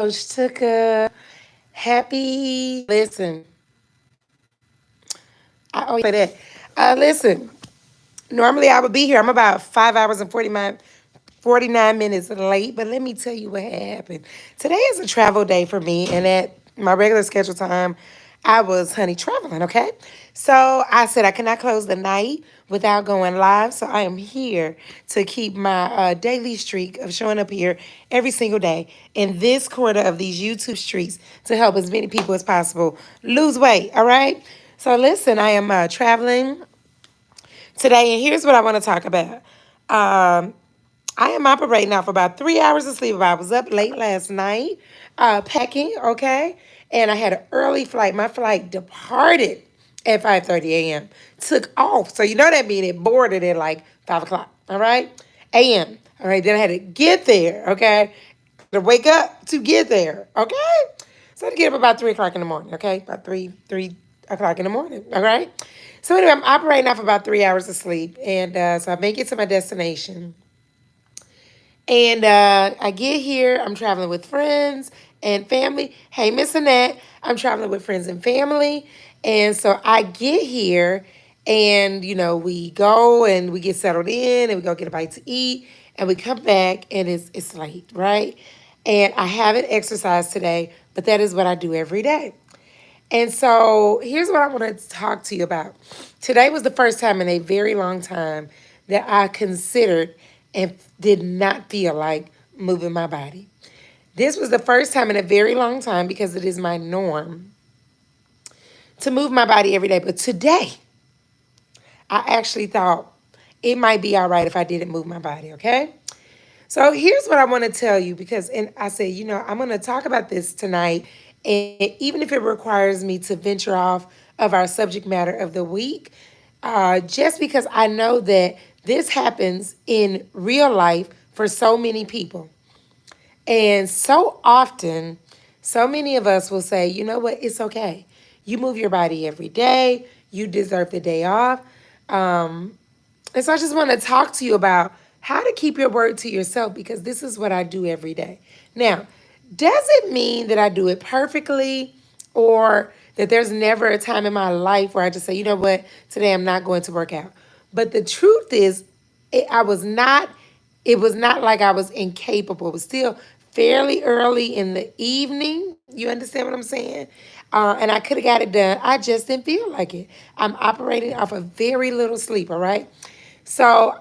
Coach Tuka. Listen, I always say that. Listen, normally I would be here. I'm about 5 hours and 49 minutes late, but let me tell you what happened. Today is a travel day for me, and at my regular schedule time, I was, honey, traveling, okay? So I said I cannot close the night without going live, so I am here to keep my daily streak of showing up here every single day in this quarter of these YouTube streets to help as many people as possible lose weight, all right? So listen, I am traveling today, and here's what I want to talk about. Um, I am operating off about 3 hours of sleep. I was up late last night, packing, okay? And I had an early flight. My flight departed at 5:30 a.m. Took off. So you know that means it boarded at like 5 o'clock, all right? A.m. All right, then I had to get there, okay? To wake up to get there, okay? So I had to get up about 3 o'clock in the morning, okay? About 3 o'clock in the morning, all right? So anyway, I'm operating off about 3 hours of sleep. And so I make it to my destination. And I get here, I'm traveling with friends and family. Hey, Miss Annette, I'm traveling with friends and family. And so I get here and, we go and we get settled in and we go get a bite to eat and we come back and it's late, right? And I haven't exercised today, but that is what I do every day. And so here's what I want to talk to you about. Today was the first time in a very long time that I considered and did not feel like moving my body. This was the first time in a very long time because it is my norm to move my body every day. But today, I actually thought it might be all right if I didn't move my body, okay? So here's what I want to tell you because, and I said, I'm going to talk about this tonight. And even if it requires me to venture off of our subject matter of the week, just because I know that this happens in real life for so many people. And so often, so many of us will say, you know what, it's okay. You move your body every day, you deserve the day off. And so I just want to talk to you about how to keep your word to yourself because this is what I do every day. Now, does it mean that I do it perfectly or that there's never a time in my life where I just say, you know what, today I'm not going to work out? But the truth is, I was not, it was not like I was incapable. It was still fairly early in the evening. You understand what I'm saying? And I could have got it done. I just didn't feel like it. I'm operating off of very little sleep, all right? So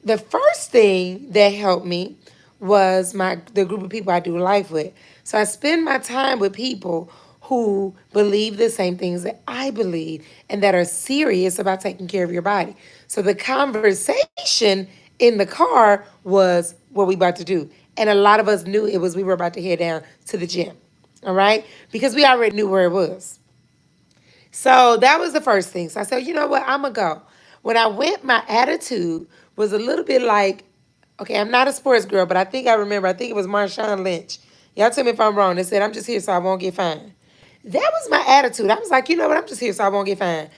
the first thing that helped me was the group of people I do life with. So I spend my time with people who believe the same things that I believe and that are serious about taking care of your body. So the conversation in the car was what we about to do. And a lot of us knew it was we were about to head down to the gym. All right? Because we already knew where it was. So that was the first thing. So I said, you know what, I'm going to go. When I went, my attitude was a little bit like, okay, I'm not a sports girl, but I think it was Marshawn Lynch. Y'all tell me if I'm wrong. They said, I'm just here so I won't get fined. That was my attitude. I was like, you know what, I'm just here so I won't get fined.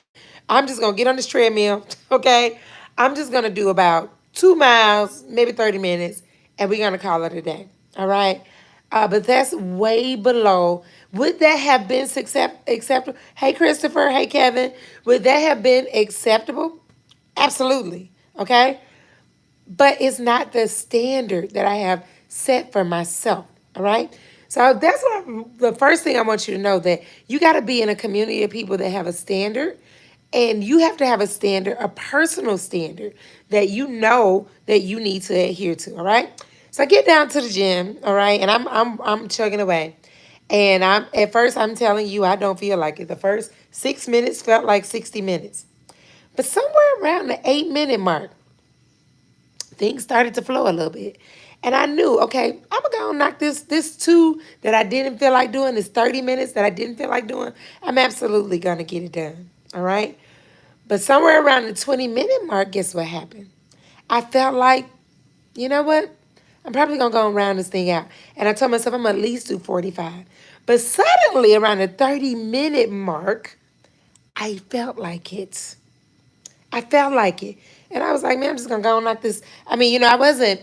I'm just going to get on this treadmill, okay? I'm just going to do about 2 miles, maybe 30 minutes, and we're going to call it a day, all right? But that's way below. Would that have been acceptable? Hey, Christopher. Hey, Kevin. Would that have been acceptable? Absolutely. Okay. But it's not the standard that I have set for myself. All right. So that's the first thing I want you to know that you got to be in a community of people that have a standard. And you have to have a standard, a personal standard that you know that you need to adhere to. All right. So I get down to the gym. All right. And I'm chugging away. And at first I'm telling you, I don't feel like it. The first 6 minutes felt like 60 minutes. But somewhere around the 8 minute mark, things started to flow a little bit. And I knew, okay, I'm gonna go and knock this two that I didn't feel like doing, this 30 minutes that I didn't feel like doing, I'm absolutely gonna get it done. All right. But somewhere around the 20 minute mark, guess what happened? I felt like, you know what? I'm probably gonna go and round this thing out. And I told myself I'm gonna at least do 45. But suddenly around the 30 minute mark, I felt like it. I felt like it. And I was like, man, I'm just gonna go on like this. I mean, I wasn't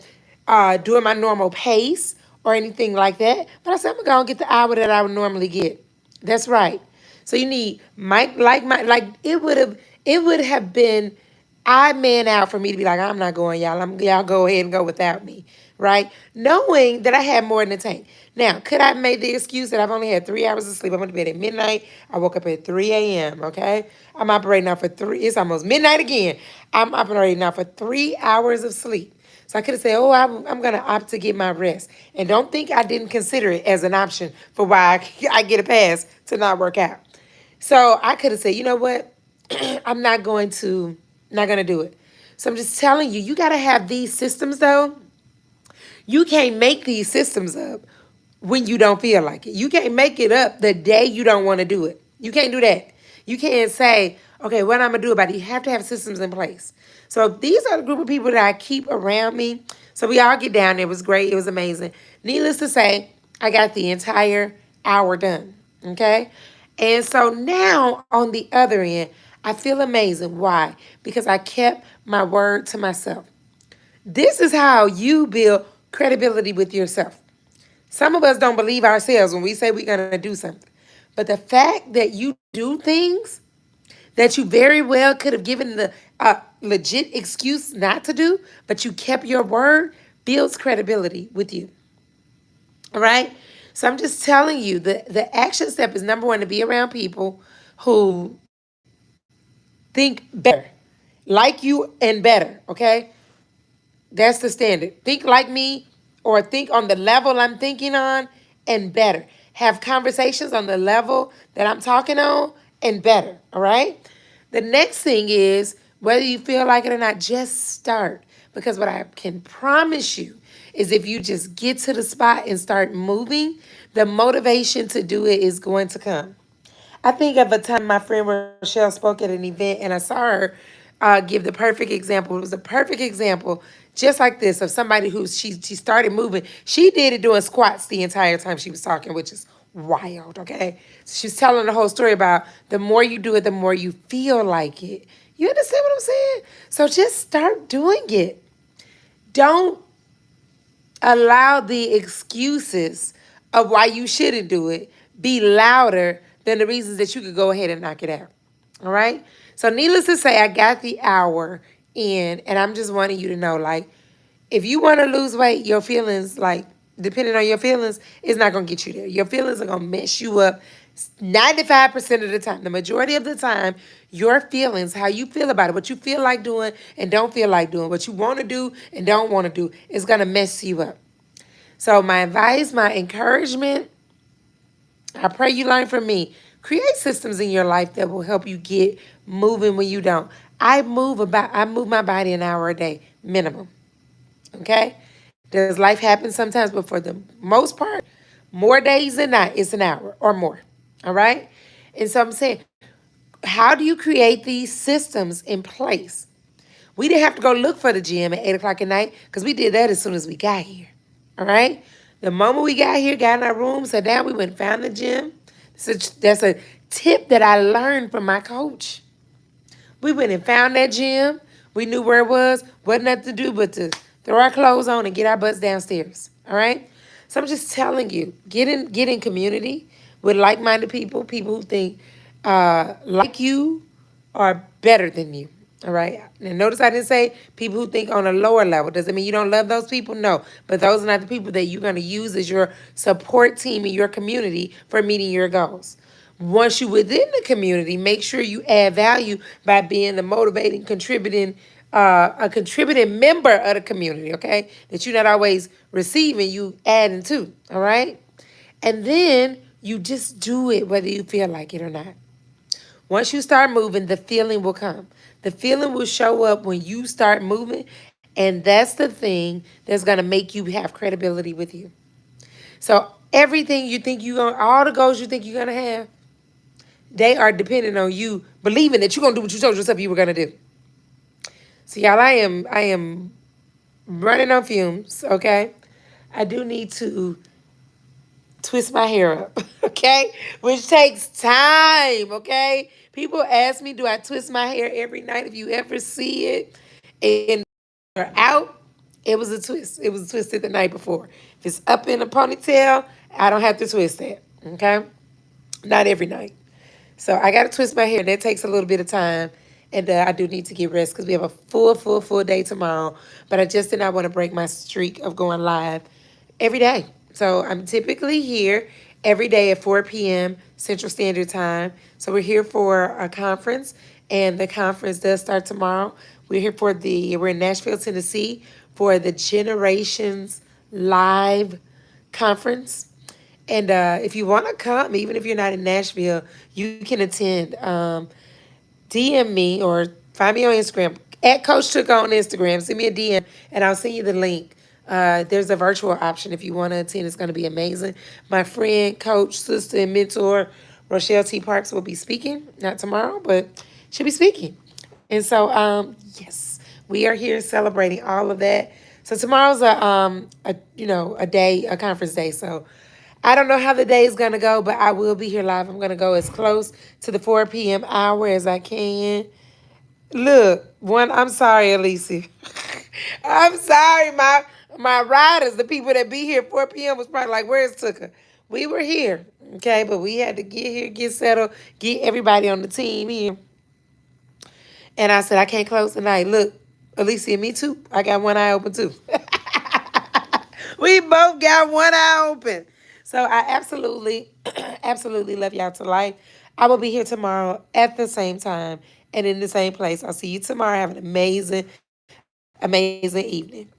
doing my normal pace or anything like that. But I said, I'm gonna go and get the hour that I would normally get. That's right. So you need Mike, like it would have been I man out for me to be like, I'm not going, y'all. Y'all go ahead and go without me, right? Knowing that I had more in the tank. Now, could I have made the excuse that I've only had 3 hours of sleep? I went to bed at midnight. I woke up at 3 a.m. Okay, I'm operating now for three. It's almost midnight again. I'm operating now for 3 hours of sleep. So I could have said, oh, I'm going to opt to get my rest. And don't think I didn't consider it as an option for why I get a pass to not work out. So I could have said, you know what? I'm not going to do it. So I'm just telling you, you got to have these systems though. You can't make these systems up when you don't feel like it. You can't make it up the day you don't want to do it. You can't do that. You can't say, okay, what I'm going to do about it. You have to have systems in place. So these are the group of people that I keep around me. So we all get down there. It was great. It was amazing. Needless to say, I got the entire hour done. Okay. And so now on the other end, I feel amazing. Why? Because I kept my word to myself. This is how you build credibility with yourself. Some of us don't believe ourselves when we say we're going to do something. But the fact that you do things that you very well could have given the legit excuse not to do, but you kept your word, builds credibility with you. All right? So I'm just telling you, the action step is number one, to be around people who think better, like you and better, okay? That's the standard. Think like me or think on the level I'm thinking on and better. Have conversations on the level that I'm talking on and better. All right? The next thing is whether you feel like it or not, just start. Because what I can promise you is if you just get to the spot and start moving, the motivation to do it is going to come. I think of a time my friend Rochelle spoke at an event and I saw her give the perfect example. It was a perfect example, just like this, of somebody who she started moving. She did it doing squats the entire time she was talking, which is wild, okay? She's telling the whole story about the more you do it, the more you feel like it. You understand what I'm saying? So just start doing it. Don't allow the excuses of why you shouldn't do it be louder than the reasons that you could go ahead and knock it out. All right? So, needless to say, I got the hour in, and I'm just wanting you to know, like, if you want to lose weight, your feelings, like, depending on your feelings, it's not going to get you there. Your feelings are going to mess you up 95% of the time. The majority of the time, your feelings, how you feel about it, what you feel like doing and don't feel like doing, what you want to do and don't want to do, is going to mess you up. So, my advice, my encouragement, I pray you learn from me. Create systems in your life that will help you get moving when you don't. I move my body an hour a day, minimum. Okay? Does life happen sometimes? But for the most part, more days than not, it's an hour or more. All right? And so I'm saying, how do you create these systems in place? We didn't have to go look for the gym at 8 o'clock at night because we did that as soon as we got here. All right? The moment we got here, got in our room, sat down, we went and found the gym. So that's a tip that I learned from my coach. We went and found that gym. We knew where it was. Wasn't nothing to do but to throw our clothes on and get our butts downstairs. All right? So I'm just telling you, get in community with like-minded people, people who think like you are better than you. All right. And notice I didn't say people who think on a lower level. Does it mean you don't love those people? No. But those are not the people that you're going to use as your support team in your community for meeting your goals. Once you're within the community, make sure you add value by being the motivating, contributing, a contributing member of the community, okay? That you're not always receiving, you adding to, all right? And then you just do it whether you feel like it or not. Once you start moving, the feeling will come. The feeling will show up when you start moving, and that's the thing that's going to make you have credibility with you. So everything you think you're going to, all the goals you think you're going to have, they are dependent on you believing that you're going to do what you told yourself you were going to do. So y'all, I am running on fumes, okay? I do need to twist my hair up, okay? Which takes time, okay? People ask me, do I twist my hair every night? If you ever see it and are out, it was a twist. It was twisted the night before. If it's up in a ponytail, I don't have to twist that. Okay? Not every night. So I got to twist my hair. That takes a little bit of time. And I do need to get rest because we have a full day tomorrow. But I just did not want to break my streak of going live every day. So I'm typically here every day at 4 p.m. Central Standard Time. So we're here for a conference, and the conference does start tomorrow. We're in Nashville, Tennessee for the Generations Live conference. And if you want to come, even if you're not in Nashville, you can attend. DM me or find me on Instagram at Coach Took on Instagram. Send me a DM and I'll send you the link. There's a virtual option if you want to attend. It's going to be amazing. My friend, coach, sister, and mentor, Rochelle T. Parks, will be speaking. Not tomorrow, but she'll be speaking. And so, yes, we are here celebrating all of that. So tomorrow's a conference day. So I don't know how the day is gonna go, but I will be here live. I'm gonna go as close to the 4 p.m. hour as I can. Look, I'm sorry, Alicia. I'm sorry, my riders, the people that be here 4 p.m. was probably like, "Where's Tucker?" We were here, okay, but we had to get here, get settled, get everybody on the team here. And I said, I can't close tonight. Look, Alicia, me too. I got one eye open too. We both got one eye open. So I absolutely, absolutely love y'all to life. I will be here tomorrow at the same time and in the same place. I'll see you tomorrow. Have an amazing, amazing evening.